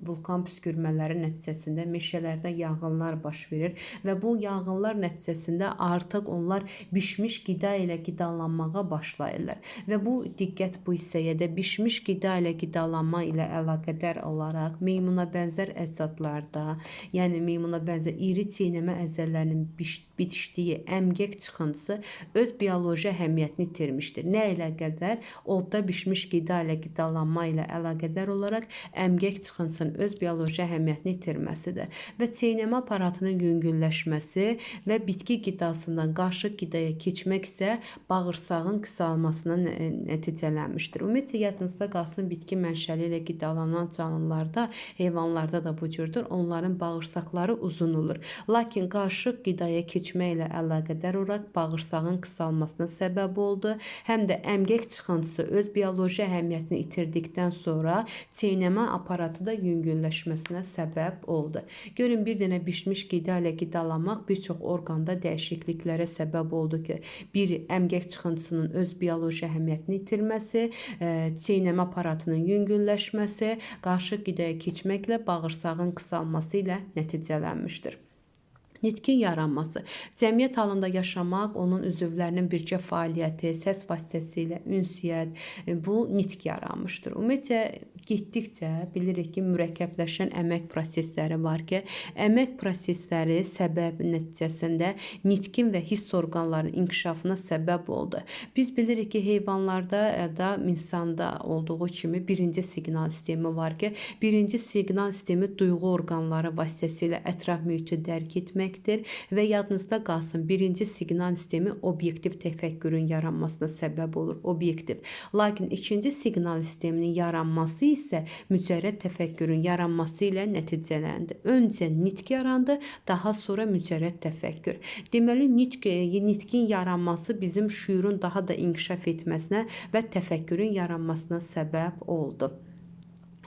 vulkan püskürmələri nəticəsində meşələrdə yanğınlar baş verir və bu yanğınlar nəticəsində artıq onlar bişmiş qida ilə qidalanmağa başlayırlar. Və bu diqqət bu hissəyə də bişmiş qida ilə qidalanma ilə əlaqədar olaraq meymuna bənzər əzadlarda, yəni meymuna bənzər iri çeynəmə əzələlərinin bitişdiyi əmgək çıxıntısı öz bioloji əhəmiyyətini itirmişdir. Nə ilə qədər? Odda bişmiş qida ilə qidalanma ilə əlaqədar olaraq əmgək çıxıntısının öz bioloji əhəmiyyətini itirməsidir. Və çeynəmə aparatının yüngülləşməsi və bitki qidasından qarışıq qidaya keçmək isə bağırsağın qısalmasına nəticələnmişdir. Ümumiyyətlə, yadınızda qalsın, bitki mənşəli ilə qidalanan canlılar heyvanlarda, heyvanlarda da bu cürdür. Onların bağırsaqları uzun olur. Lakin qarışıq qidaya keçmə ilə əlaqədar olaraq bağırsağın qısalmasına səbəb oldu. Həm də əmgək çıxıntısı öz bioloji əhəmiyyətini itirdikdən sonra çeynəmə aparatı da yüngülləşməsinə səbəb oldu. Görün, bir dənə bişmiş qida ilə qidalanmaq bir çox orqanda dəyişikliklərə səbəb oldu ki, bir əmgək çıxıntısının öz bioloji əhəmiyyətini itirməsi, çeynəmə aparatının yüngülləşməsi, qarışıq qidaya keçməklə bağırsağın qısalması ilə nəticələnmişdir. Nitqin yaranması. Cəmiyyət halında yaşamaq, onun üzvlərinin birgə fəaliyyəti, səs vasitəsilə ünsiyyət, bu nitq yaranmışdır. Ümumiyyətcə, getdikcə bilirik ki, mürəkkəbləşən əmək prosesləri var ki, əmək prosesləri səbəb nəticəsində nitqin və hiss orqanlarının inkişafına səbəb oldu. Biz bilirik ki, heyvanlarda da insanda olduğu kimi birinci siqnal sistemi var ki, birinci siqnal sistemi duyğu orqanları vasitəsilə ətraf mühiti dərk etmək və yadınızda qalsın, birinci siqnal sistemi obyektiv təfəkkürün yaranmasına səbəb olur, obyektiv. Lakin ikinci siqnal sisteminin yaranması isə mücərrəd təfəkkürün yaranması ilə nəticələndi. Öncə nitq yarandı, daha sonra mücərrəd təfəkkür. Deməli, nitqin yaranması bizim şüurun daha da inkişaf etməsinə və təfəkkürün yaranmasına səbəb oldu.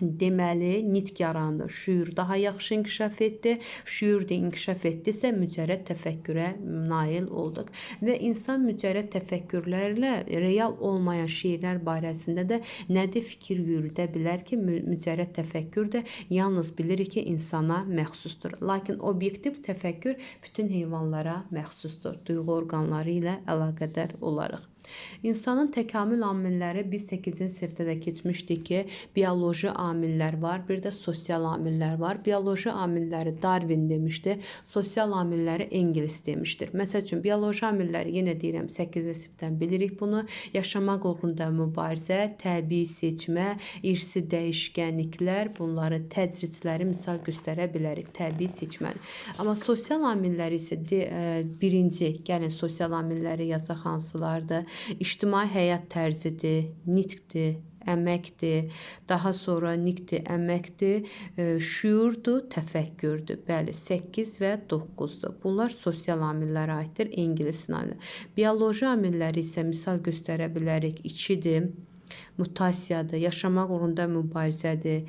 Deməli, nitq yarandı, şüur daha yaxşı inkişaf etdi. Şüur da inkişaf etdisə, mücərrəd təfəkkürə nail olduq. Və insan mücərrəd təfəkkürlərlə real olmayan şeylər barəsində də nədir fikir yürüdə bilər ki, mücərrəd təfəkkür də yalnız bilirik ki, insana məxsusdur. Lakin obyektiv təfəkkür bütün heyvanlara məxsusdur, duyğu orqanları ilə əlaqədar olaraq. İnsanın təkamül amilləri biz 8-ci sinifdə də keçmişdik ki, bioloji amillər var, bir də sosial amillər var. Bioloji amilləri Darwin demişdi, sosial amilləri Engels demişdir. Məsəl üçün, bioloji amilləri yenə deyirəm 8-ci sinifdən bilirik bunu. Yaşamaq uğrunda mübarizə, təbii seçmə, irsi dəyişkənliklər, bunları tədricləri misal göstərə bilərik, təbii seçməni. Amma sosial amilləri isə birinci, gəlin sosial amilləri yazaq hansılardır? İctimai həyat tərzidir, nitqdir, əməkdir, daha sonra nitqdir, əməkdir, şüurdur, təfəkkürdür. Bəli, 8 və 9-dur. Bunlar sosial amillərə aiddir, ingilisin amilləri. Bioloji amilləri isə misal göstərə bilərik, 2-dir, mutasiyadır, yaşamaq uğrunda mübarizədir,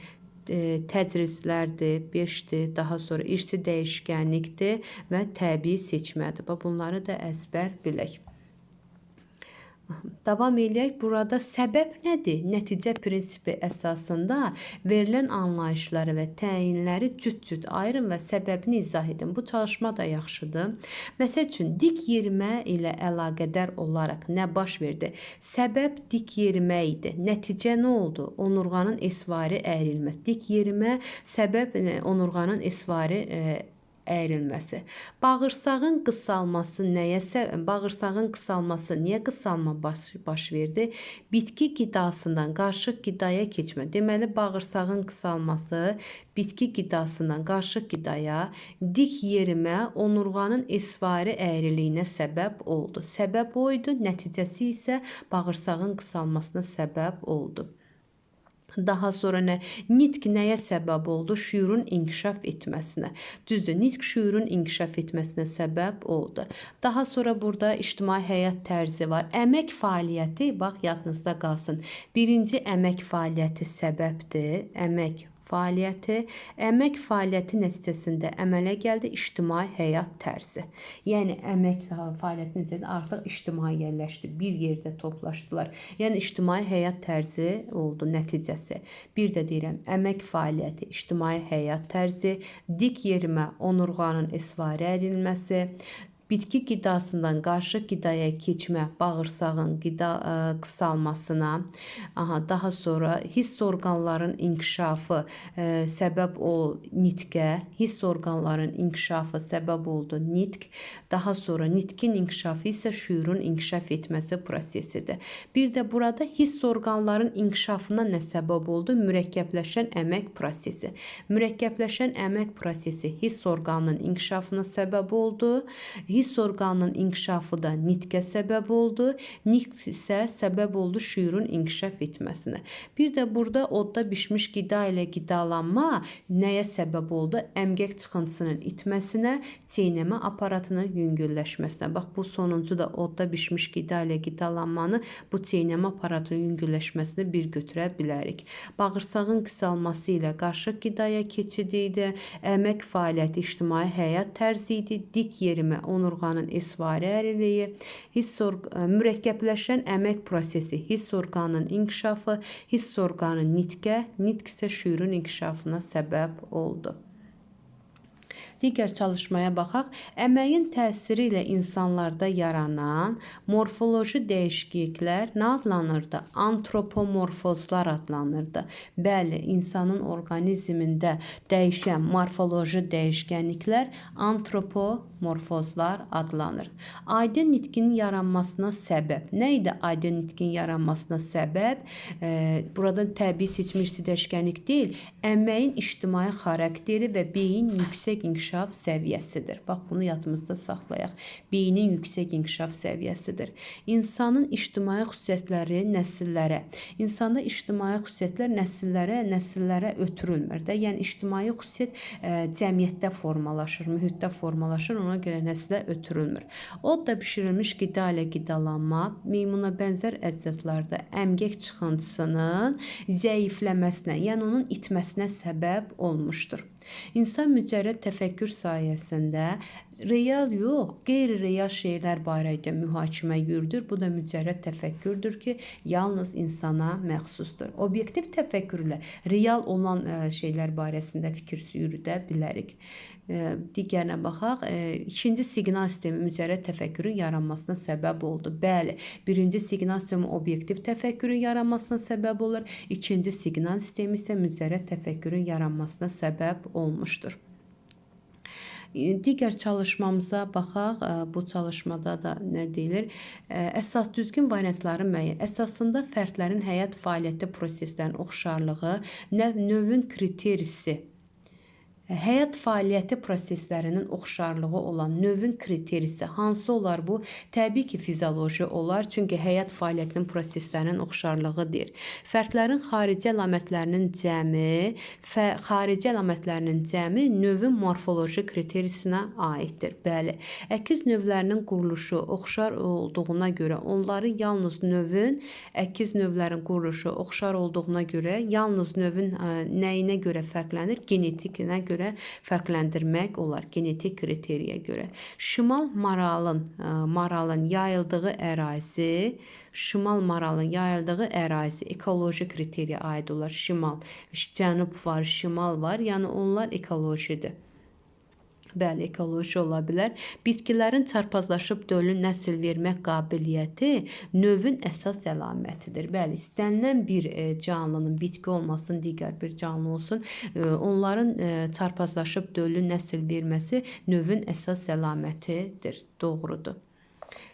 tədrislərdir, 5-dir, daha sonra irsi dəyişkənlikdir və təbii seçmədir. Bunları da əzbər bilək. Davam eləyək. Burada səbəb nədir? Nəticə prinsipi əsasında verilən anlayışları və təyinləri cüt-cüt ayırın və səbəbini izah edin. Bu çalışma da yaxşıdır. Məsəl üçün, dik yerimə ilə əlaqədar olaraq nə baş verdi? Səbəb dik yerimə idi. Nəticə nə oldu? Onurğanın esvari əyrilməsi. Dik yerimə səbəb onurğanın esvari əyrilməsi. Bağırsağın qısalması nəyə səbəb? Bağırsağın qısalması niyə qısalma baş verdi? Bitki qidasından qarışıq qidaya keçmə. Deməli, bağırsağın qısalması bitki qidasından qarışıq qidaya, dik yerimə, onurğanın esvari əyriliyinə səbəb oldu. Səbəb o idi, nəticəsi isə bağırsağın qısalmasına səbəb oldu. Daha sonra nə? Nitq nəyə səbəb oldu? Şüurun inkişaf etməsinə. Düzdür, nitq şüurun inkişaf etməsinə səbəb oldu. Daha sonra burada ictimai həyat tərzi var. Əmək fəaliyyəti, bax, yadınızda qalsın. Birinci əmək fəaliyyəti səbəbdir. Əmək fəaliyyəti nəticəsində əmələ gəldi ictimai həyat tərzi. Yəni, əmək fəaliyyəti nəticəsində artıq ictimaiyyələşdi, bir yerdə toplaşdılar. Yəni, ictimai həyat tərzi oldu nəticəsi. Bir də deyirəm, əmək fəaliyyəti, ictimai həyat tərzi, dik yerimə, onurğanın esvari ərilməsi, bitki qidasından qarışıq qidaya keçmə, bağırsağın qısalmasına, daha sonra hiss orqanların inkişafı səbəb nitqə, hiss orqanların inkişafı səbəb oldu nitq, daha sonra nitqin inkişafı isə şüurun inkişaf etməsi prosesidir. Bir də burada hiss orqanların inkişafına nə səbəb oldu? Mürəkkəbləşən əmək prosesi. Mürəkkəbləşən əmək prosesi hiss orqanının inkişafına səbəb oldu. hiss orqanının inkişafı da nitqə səbəb oldu. Nitq isə səbəb oldu şüurun inkişaf etməsinə. Bir də burada odda bişmiş qida ilə qidalanma nəyə səbəb oldu? Əmgək çıxıntısının itməsinə, çeynəmə aparatının yüngülləşməsinə. Bax, bu sonuncu da odda bişmiş qida ilə qidalanmanı bu çeynəmə aparatının yüngülləşməsinə bir götürə bilərik. Bağırsağın qısalması ilə qarışıq qidaya keçid idi. Əmək fəaliyyəti ictimai həyat tərzi idi. Dik yerimə onurğanın esvari əriliyi, mürəkkəbləşən əmək prosesi, hiss orqanının inkişafı, hiss orqanının nitqə, nitq isə şüurun inkişafına səbəb oldu. Digər çalışmaya baxaq. Əməyin təsiri ilə insanlarda yaranan morfoloji dəyişikliklər nə adlanırdı? Antropomorfozlar adlanırdı. Bəli, insanın orqanizmində dəyişən morfoloji dəyişkənliklər antropomorfozlar adlanır. Aydın nitqin yaranmasına səbəb. Nə idi aydın nitqin yaranmasına səbəb? Burada təbii seçmiş dəyişkənlik deyil, əməyin ictimai xarakteri və beyin yüksək inkişaf səviyyəsidir. Bax, bunu yadımızda saxlayaq. Beynin yüksək inkişaf səviyyəsidir. İnsanın ictimai xüsusiyyətləri nəsillərə. İnsanda ictimai xüsusiyyətlər nəsillərə ötürülmür də. Yəni, ictimai xüsusiyyət cəmiyyətdə formalaşır, mühitdə formalaşır, ona görə nəslə ötürülmür. Odda bişirilmiş qida ilə qidalanma meymuna bənzər əcdadlarda əmgək çıxıntısının zəifləməsinə, yəni onun itməsinə səbəb olmuşdur. İnsan mücərrəd təfəkkür sayəsində real yox, qeyri-real şeylər barədə mühakimə yürüdür. Bu da mücərrəd təfəkkürdür ki, yalnız insana məxsusdur. Obyektiv təfəkkürlə real olan şeylər barəsində fikir yürüdə bilərik. Digərinə baxaq. İkinci siqnal sistemi mücərrəd təfəkkürün yaranmasına səbəb oldu. Bəli, birinci siqnal sistemi obyektiv təfəkkürün yaranmasına səbəb olur. İkinci siqnal sistemi isə mücərrəd təfəkkürün yaranmasına səbəb olmuşdur. Digər çalışmamıza baxaq. Bu çalışmada da nə deyilir? Əsas düzgün variantları müəyyən. Əsasında fərdlərin həyat fəaliyyəti proseslərinin oxşarlığı, növün kriterisi, həyat fəaliyyəti proseslərinin oxşarlığı olan növün kriterisi hansı olar bu? Təbii ki, fizioloji olar. Çünki həyat fəaliyyətinin proseslərinin oxşarlığıdır. Fərdlərin xarici əlamətlərinin cəmi növün morfoloji kriterisinə aiddir. Bəli, əkiz növlərinin quruluşu oxşar olduğuna görə əkiz növlərin quruluşu oxşar olduğuna görə yalnız növün nəyinə görə fərqlənir? Genetikinə görə fərqləndirmək olar, genetik kriteriyə görə. Şimal maralın yayıldığı ərazi ekoloji kriteriyə aid olar. Şimal, cənub var, şimal var, yəni onlar ekolojidir. Bəli, ekoloji ola bilər. Bitkilərin çarpazlaşıb dölü nəsil vermək qabiliyyəti növün əsas əlamətidir. Bəli, istənilən bir canlının bitki olmasın, digər bir canlı olsun, onların çarpazlaşıb dölü nəsil verməsi növün əsas əlamətidir. Doğrudur.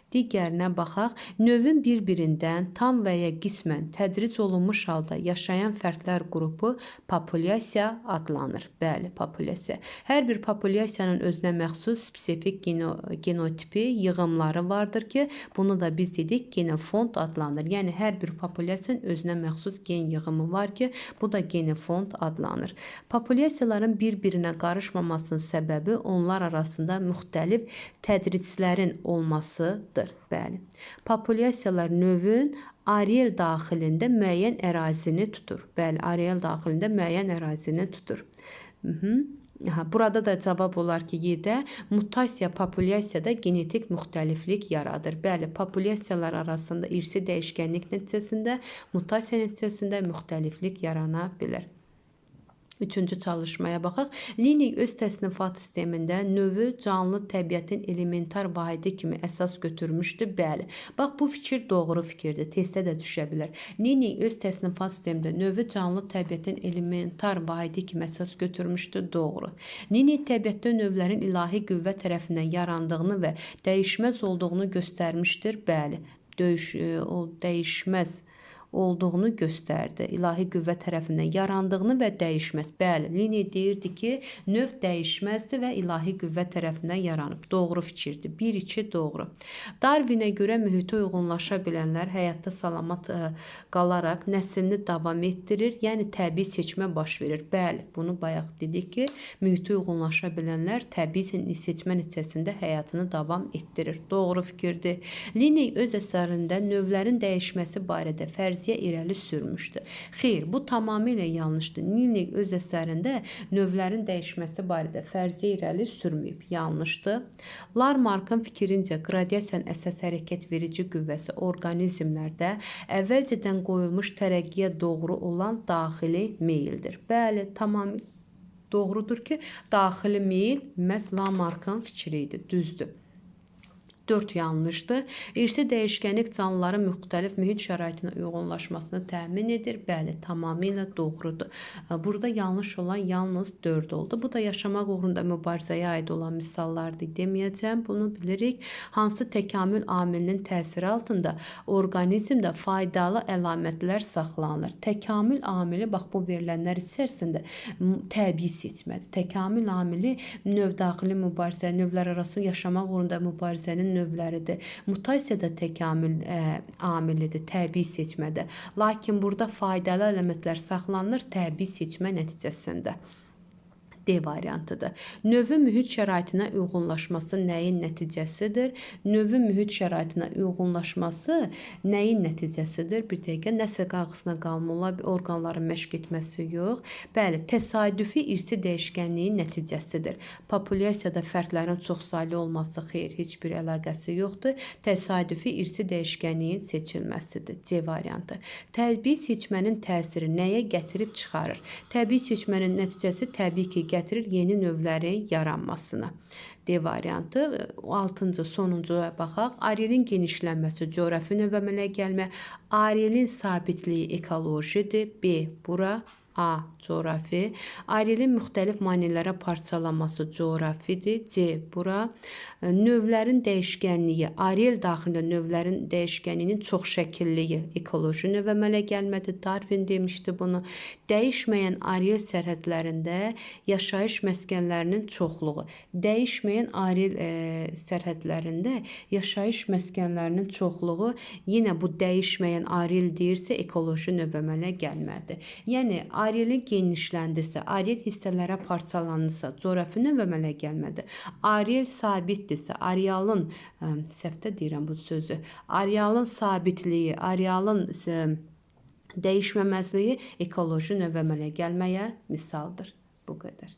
Digərinə baxaq. Növün bir-birindən tam və ya qismən tədric olunmuş halda yaşayan fərdlər qrupu populyasiya adlanır. Bəli, populyasiya. Hər bir populyasiyanın özünə məxsus spesifik genotipi, yığımları vardır ki, bunu da biz dedik, genofond adlanır. Yəni, hər bir populyasiyanın özünə məxsus gen yığımı var ki, bu da genofond adlanır. Populyasiyaların bir-birinə qarışmamasının səbəbi onlar arasında müxtəlif tədriclərin olmasıdır. Bəli. Populyasiyalar növün areal daxilində müəyyən ərazini tutur. Bəli, areal daxilində müəyyən ərazini tutur. Burada da cavab olar ki, mutasiya populyasiyada genetik müxtəliflik yaradır. Bəli, populyasiyalar arasında irsi dəyişkənlik nəticəsində, mutasiya nəticəsində müxtəliflik yarana bilər. Üçüncü çalışmaya baxaq. Linik öz təsnifat sistemində növü canlı təbiətin elementar vahidi kimi əsas götürmüşdü. Bəli. Bax, bu fikir doğru fikirdir. Testdə də düşə bilər. Linik öz təsnifat sistemində növü canlı təbiətin elementar vahidi kimi əsas götürmüşdü. Doğru. Linik təbiətdə növlərin ilahi qüvvə tərəfindən yarandığını və dəyişməz olduğunu göstərmişdir. Bəli. O dəyişməz olduğunu göstərdi. İlahi qüvvə tərəfindən yarandığını və dəyişməz. Bəli, Liney deyirdi ki, növ dəyişməzdir və ilahi qüvvə tərəfindən yaranıb. Doğru fikirdir. 1-2 doğru. Darwinə görə mühitə uyğunlaşa bilənlər həyatda salamat qalaraq nəslini davam etdirir, yəni təbii seçmə baş verir. Bəli, bunu bayaq dedik ki, mühitə uyğunlaşa bilənlər təbii seçmə nəticəsində həyatını davam etdirir. Doğru fikirdir. Liney öz əsərində növlərin dəyişməsi barədə fərziyyə irəli sürmüşdü. Xeyr, bu tamamilə yanlışdır. Liney öz əsərində növlərin dəyişməsi barədə fərziyyə irəli sürməyib. Yanlışdır. Lamarckın fikrincə qradiasiyanın əsas hərəkət verici qüvvəsi orqanizmlərdə əvvəlcədən qoyulmuş tərəqqiyə doğru olan daxili meyldir. Bəli, tamamilə doğrudur ki, daxili meyl məhz Lamarckın fikri idi, düzdür. 4 yanlışdır. İrsi dəyişkənlik canlıların müxtəlif mühit şəraitinə uyğunlaşmasını təmin edir. Bəli, tamamilə doğrudur. Burada yanlış olan yalnız 4 oldu. Bu da yaşamaq uğrunda mübarizəyə aid olan misallardır deməyəcəm. Bunu bilirik. Hansı təkamül amilinin təsiri altında orqanizmdə faydalı əlamətlər saxlanılır. Təkamül amili, bax bu verilənlər içərisində təbii seçmədir. Təkamül amili növdaxili mübarizə, növlər arası yaşamaq uğrunda mübarizənin növləridir. Mutasiya da təkamül amilidir, təbii seçmədə. Lakin burada faydalı əlamətlər saxlanılır təbii seçmə nəticəsində. D variantıdır. Növün mühit şəraitinə uyğunlaşması nəyin nəticəsidir? Növün mühit şəraitinə uyğunlaşması nəyin nəticəsidir? Bir dəqiqə, nəsə qarğısına qalma, orqanların məşq etməsi yox. Bəli, təsadüfi irsi dəyişkənliyin nəticəsidir. Populyasiyada fərdlərin çoxsaylı olması xeyr, heç bir əlaqəsi yoxdur. Təsadüfi irsi dəyişkənliyin seçilməsidir. C variantı. Təbii seçmənin təsiri nəyə gətirib çıxarır? Təbii seçmənin nəticəsi təbii ki, gətirir yeni növlərin yaranmasına. D variantı. 6-cı, sonuncuya baxaq. Arealin genişlənməsi coğrafi növ əmələ gəlmə. Arealin sabitliyi ekolojidir. B. Bura. A. Coğrafi. Arealin müxtəlif maneələrə parçalanması coğrafidir. C. Bura. Növlərin dəyişkənliyi. Areal daxilində növlərin dəyişkənliyinin çoxşəkilliyi ekoloji növ əmələ gəlmədir. Darwin demişdi bunu. Dəyişməyən areal sərhədlərində yaşayış məskənlərinin çoxluğu. Dəyişməyən areal sərhədlərində yaşayış məskənlərinin çoxluğu yenə bu dəyişməyən areal deyirsə ekoloji növ əmələ gəlməlidir. Yəni arealin genişləndirsə, areal hissələrə parçalanırsa, coğrafi növ əmələ gəlməlidir. Areal sabitdirsə, arealın səhvdə deyirəm bu sözü. Arealın sabitliyi, arealın dəyişməməzliyi ekoloji növ əmələ gəlməyə misaldır. Bu qədər.